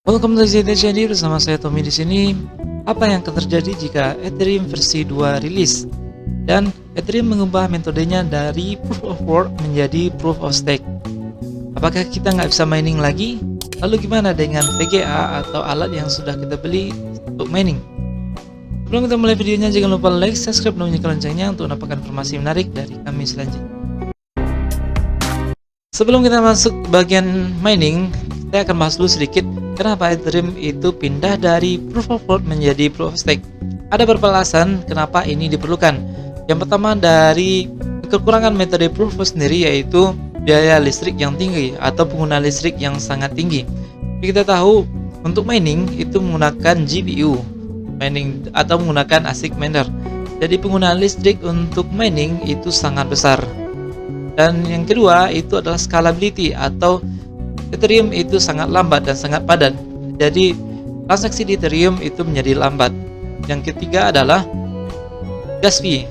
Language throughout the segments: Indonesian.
Welcome to Zeta Jadi, bersama saya Tommy di sini. Apa yang akan terjadi jika Ethereum versi 2 rilis dan Ethereum mengubah metodenya dari Proof of Work menjadi Proof of Stake? Apakah kita nggak bisa mining lagi? Lalu gimana dengan VGA atau alat yang sudah kita beli untuk mining? Sebelum kita mulai videonya, jangan lupa like, subscribe, dan nyalakan loncengnya untuk mendapatkan informasi menarik dari kami selanjutnya. Sebelum kita masuk ke bagian mining, saya akan bahas dulu sedikit kenapa Ethereum itu pindah dari Proof of Work menjadi Proof of Stake. Ada beberapa alasan kenapa ini diperlukan. Yang pertama, dari kekurangan metode Proof of Work sendiri, yaitu biaya listrik yang tinggi atau pengguna listrik yang sangat tinggi. Kita tahu untuk mining itu menggunakan GPU mining atau menggunakan ASIC miner. Jadi penggunaan listrik untuk mining itu sangat besar. Dan yang kedua itu adalah scalability, atau Ethereum itu sangat lambat dan sangat padat. Jadi transaksi di Ethereum itu menjadi lambat. Yang ketiga adalah gas fee.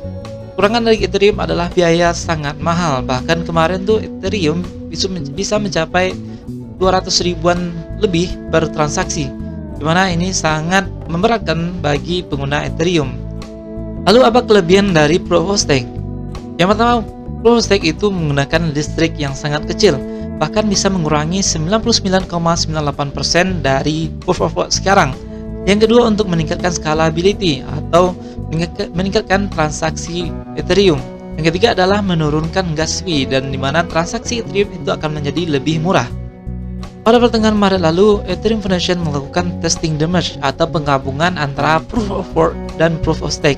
Kurangan dari Ethereum adalah biaya sangat mahal. Bahkan kemarin tuh Ethereum bisa mencapai 200 ribuan lebih per transaksi, dimana ini sangat memberatkan bagi pengguna Ethereum. Lalu apa kelebihan dari Proof of Stake? Yang pertama, Proof of Stake itu menggunakan listrik yang sangat kecil, bahkan bisa mengurangi 99,98% dari Proof of Work sekarang. Yang kedua, untuk meningkatkan scalability atau meningkatkan transaksi Ethereum. Yang ketiga adalah menurunkan gas fee, dan dimana transaksi Ethereum itu akan menjadi lebih murah. Pada pertengahan Maret lalu, Ethereum Foundation melakukan testing the merge atau penggabungan antara Proof of Work dan Proof of Stake.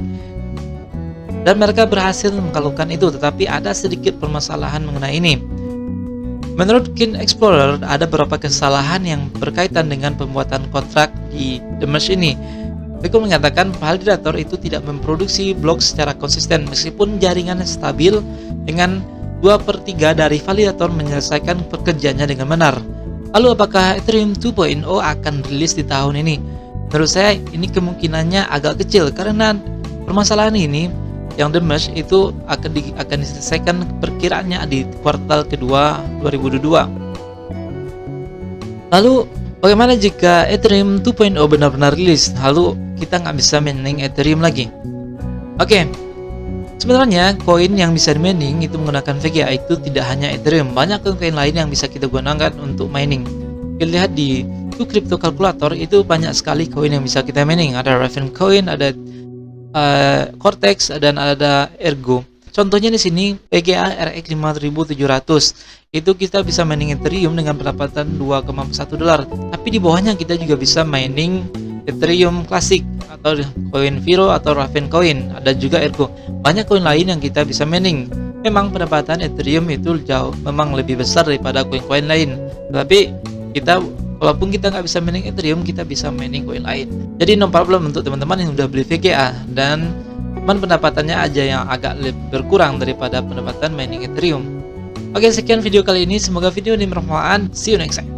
Dan mereka berhasil melakukan itu, tetapi ada sedikit permasalahan mengenai ini. Menurut King Explorer, ada beberapa kesalahan yang berkaitan dengan pembuatan kontrak di The Merge ini. Mereka mengatakan validator itu tidak memproduksi blok secara konsisten meskipun jaringannya stabil, dengan 2/3 dari validator menyelesaikan pekerjaannya dengan benar. Lalu apakah Ethereum 2.0 akan rilis di tahun ini? Menurut saya ini kemungkinannya agak kecil, karena permasalahan ini yang The Merge itu akan diselesaikan perkiraannya di kuartal kedua 2022. Lalu bagaimana jika Ethereum 2.0 benar-benar rilis, lalu kita nggak bisa mining Ethereum lagi? Oke, sebenarnya koin yang bisa di-mining itu menggunakan VGA itu tidak hanya Ethereum, banyak koin lain yang bisa kita gunakan untuk mining. Kita lihat di Crypto Calculator, itu banyak sekali koin yang bisa kita mining. Ada Raven Coin, ada Cortex, dan ada Ergo. Contohnya di sini VGA RX 5700 itu kita bisa mining Ethereum dengan pendapatan $2,1. Tapi di bawahnya kita juga bisa mining Ethereum klasik atau koin Viro atau Raven Coin. Ada juga Ergo. Banyak koin lain yang kita bisa mining. Memang pendapatan Ethereum itu jauh memang lebih besar daripada koin-koin lain. Tapi walaupun kita nggak bisa mining Ethereum, kita bisa mining koin lain. Jadi no problem untuk teman-teman yang udah beli VGA, dan pendapatannya aja yang agak lebih berkurang daripada pendapatan mining Ethereum. Oke, sekian video kali ini. Semoga video ini bermanfaat. See you next time.